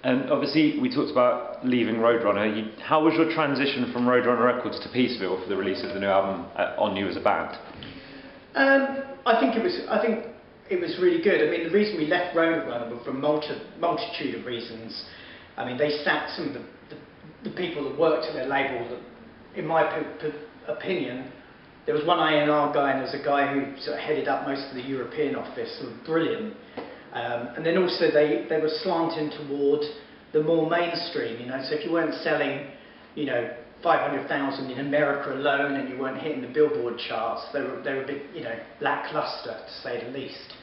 And obviously, we talked about leaving Roadrunner. How was your transition from Roadrunner Records to Peaceville for the release of the new album On You as a band? I think it was really good. I mean, the reason we left Roadrunner was for a multitude of reasons. I mean, they sacked some of the people that worked at their label. That, in my opinion, there was one A&R guy, and there was a guy who sort of headed up most of the European office, who was brilliant. And then also they were slanting toward the more mainstream, you know. So if you weren't selling, you know, 500,000 in America alone, and you weren't hitting the Billboard charts, they were a bit, you know, lackluster, to say the least,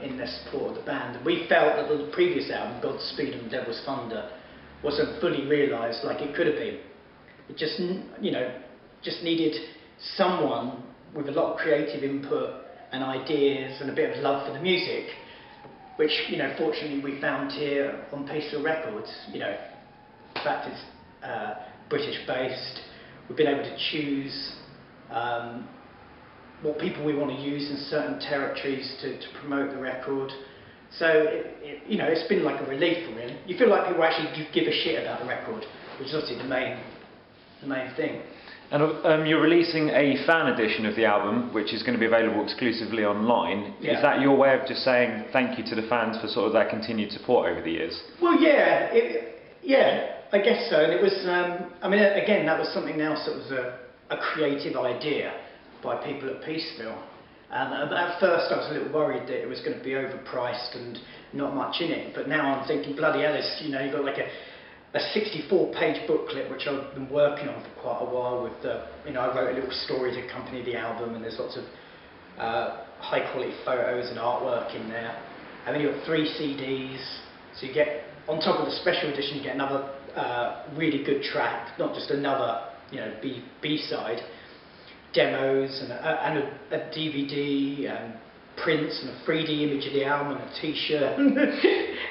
in their support of the band. And we felt that the previous album, Godspeed and Devil's Thunder, wasn't fully realised like it could have been. It just, you know, just needed someone with a lot of creative input and ideas and a bit of love for the music, which, you know, fortunately we found here on Peaceville Records. You know, the fact it's British based, we've been able to choose what people we want to use in certain territories to promote the record. So, you know, it's been like a relief, really. You feel like people actually give a shit about the record, which is obviously the main thing. And you're releasing a fan edition of the album, which is going to be available exclusively online. Yeah. Is that your way of just saying thank you to the fans for sort of their continued support over the years? Well, yeah, I guess so. And it was, I mean, again, that was something else that was a creative idea by people at Peaceville. And at first I was a little worried that it was going to be overpriced and not much in it. But now I'm thinking, bloody hell, you know, you've got like a 64-page booklet, which I've been working on for quite a while. With you know, I wrote a little story to accompany the album, and there's lots of high-quality photos and artwork in there. And then you've got 3 CDs, so you get, on top of the special edition, you get another really good track, not just another, you know, B-side, demos and a DVD and prints and a 3D image of the album and a t-shirt.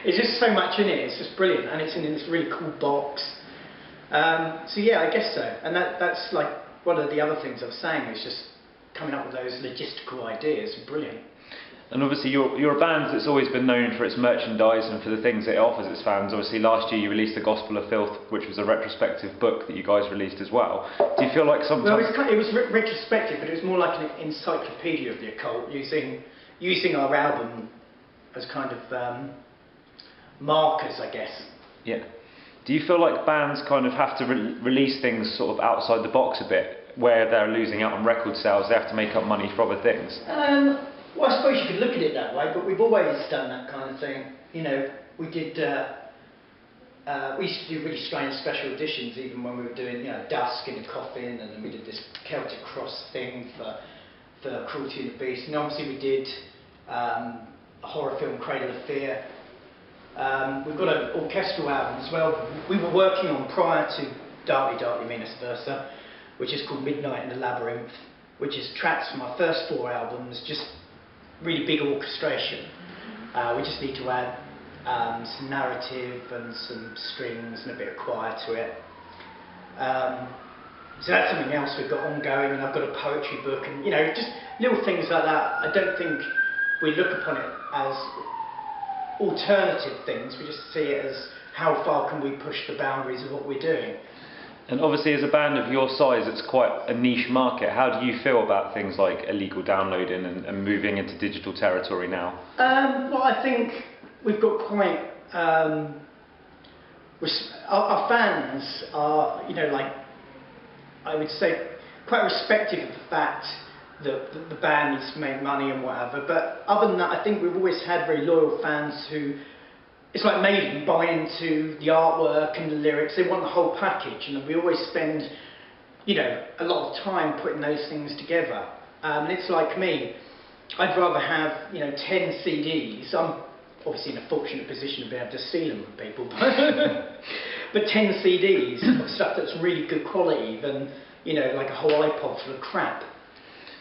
There's just so much in it, it's just brilliant, and it's in this really cool box. So yeah, I guess so. And that's like one of the other things I was saying, is just coming up with those logistical ideas. Brilliant. And obviously you're a band that's always been known for its merchandise and for the things that it offers its fans. Obviously last year you released the Cradle of Filth, which was a retrospective book that you guys released as well. Do you feel like sometimes... Well, it was retrospective, but it was more like an encyclopedia of the occult, using our album as kind of markers, I guess. Yeah. Do you feel like bands kind of have to release things sort of outside the box a bit, where they're losing out on record sales, they have to make up money for other things? Well, I suppose you could look at it that way, but we've always done that kind of thing. You know, we did. We used to do really strange special editions, even when we were doing, you know, Dusk in a Coffin, and then we did this Celtic Cross thing for Cruelty and the Beast, and obviously we did a horror film, Cradle of Filth. We've got an orchestral album as well. We were working on, prior to Darkly Darkly Mean Aversa, which is called Midnight in the Labyrinth, which is tracks from our first 4 albums, just really big orchestration. We just need to add some narrative and some strings and a bit of choir to it. So that's something else we've got ongoing, and I've got a poetry book, and, you know, just little things like that. I don't think we look upon it as alternative things, we just see it as how far can we push the boundaries of what we're doing. And obviously as a band of your size, it's quite a niche market. How do you feel about things like illegal downloading and moving into digital territory now? Well, I think we've got quite... our fans are, you know, like, I would say, quite respective of the fact that the band needs to make money and whatever. But other than that, I think we've always had very loyal fans who... It's like Maiden, buy into the artwork and the lyrics. They want the whole package, and we always spend, you know, a lot of time putting those things together. And it's like me, I'd rather have, you know, 10 CDs. I'm obviously in a fortunate position to be able to steal them from people, but 10 CDs of stuff that's really good quality than, you know, like a whole iPod full of crap.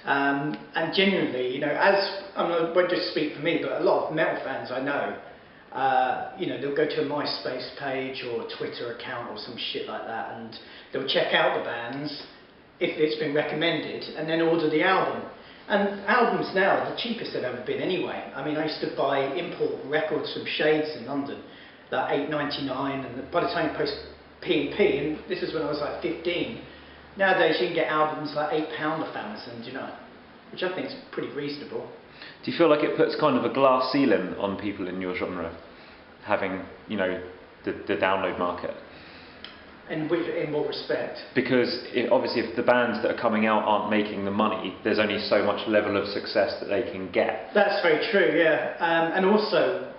And genuinely, you know, I won't just speak for me, but a lot of metal fans I know, you know, they'll go to a MySpace page or a Twitter account or some shit like that, and they'll check out the bands if it's been recommended, and then order the album. And albums now are the cheapest they've ever been anyway. I mean, I used to buy import records from Shades in London, like £8.99, and by the time you post P&P, and this is when I was like 15, nowadays you can get albums like £8 off Amazon, do you know? Which I think is pretty reasonable. Do you feel like it puts kind of a glass ceiling on people in your genre, having, you know, the download market? In what respect? Because obviously if the bands that are coming out aren't making the money, there's only so much level of success that they can get. That's very true, yeah. And also,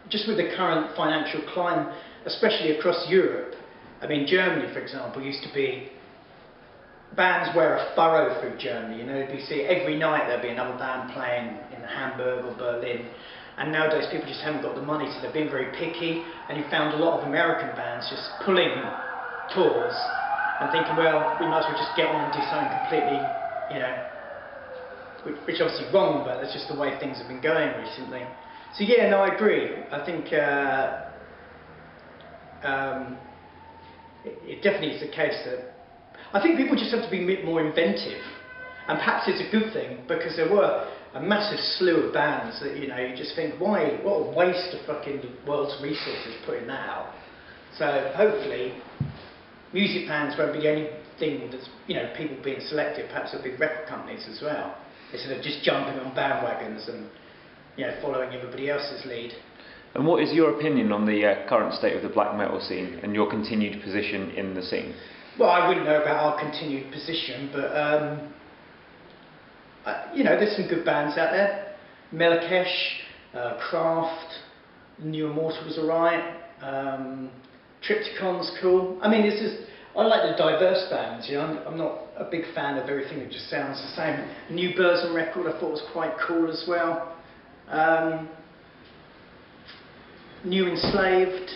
just with the current financial climate, especially across Europe, I mean, Germany, for example, used to be, bands wear a furrow through Germany, you know, you see every night there'd be another band playing in Hamburg or Berlin, and nowadays people just haven't got the money, so they've been very picky, and you found a lot of American bands just pulling tours and thinking, well, we might as well just get on and do something completely, you know, which obviously wrong, but that's just the way things have been going recently. So yeah, no, I agree. I think it definitely is the case that I think people just have to be a bit more inventive, and perhaps it's a good thing, because there were a massive slew of bands that, you know, you just think, why, what a waste of fucking the world's resources putting that out. So hopefully music fans won't be the only thing that's, you know, people being selective, perhaps there'll be record companies as well, instead of just jumping on bandwagons and, you know, following everybody else's lead. And what is your opinion on the current state of the black metal scene and your continued position in the scene? Well, I wouldn't know about our continued position, but you know, there's some good bands out there. Melakesh, Craft, New Immortal's alright, Triptychon's cool. I mean, I like the diverse bands, you know. I'm not a big fan of everything that just sounds the same. New Burzum record I thought was quite cool as well. New Enslaved.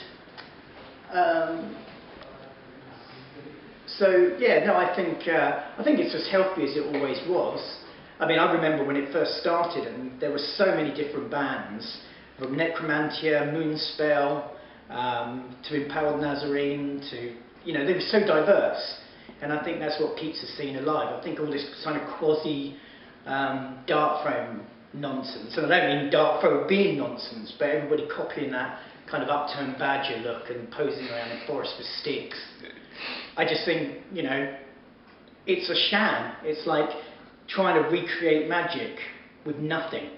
So yeah, no, I think it's as healthy as it always was. I mean, I remember when it first started, and there were so many different bands, from Necromantia, Moonspell, to Impaled Nazarene, to, you know, they were so diverse, and I think that's what keeps the scene alive. I think all this kind of quasi dark frame nonsense, and I don't mean dark frame being nonsense, but everybody copying that kind of upturned badger look and posing around in forest with sticks. I just think, you know, it's a sham. It's like trying to recreate magic with nothing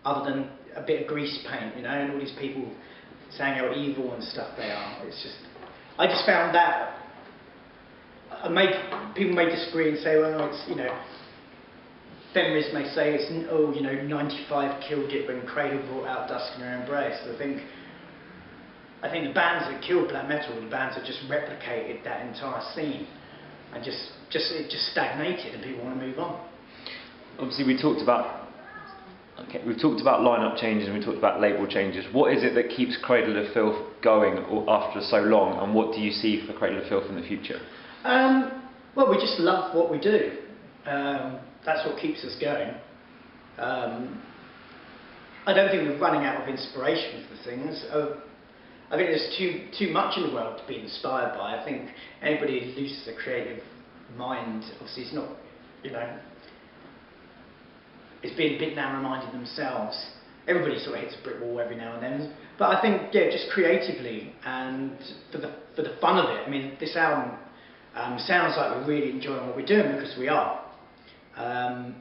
other than a bit of grease paint, you know, and all these people saying how evil and stuff they are. It's just, I just found that, people may disagree and say, well, it's, you know, feminists may say it's, oh, you know, 95 killed it when Cradle brought out Dusk in Her Embrace. I think the bands that killed black metal were the bands that just replicated that entire scene, and it just stagnated, and people want to move on. Obviously, we've talked about lineup changes and we talked about label changes. What is it that keeps Cradle of Filth going after so long, and what do you see for Cradle of Filth in the future? Well, we just love what we do. That's what keeps us going. I don't think we're running out of inspiration for things. I think there's too much in the world to be inspired by. I think anybody who loses a creative mind, obviously, it's not, you know, it's being a bit narrow-minded themselves. Everybody sort of hits a brick wall every now and then. But I think, yeah, just creatively and for the fun of it. I mean, this album sounds like we're really enjoying what we're doing, because we are. And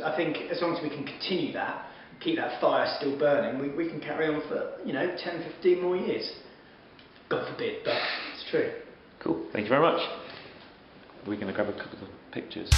I think as long as we can continue that, keep that fire still burning, we can carry on for, you know, 10, 15 more years. God forbid, but it's true. Cool, thank you very much. We're going to grab a couple of pictures.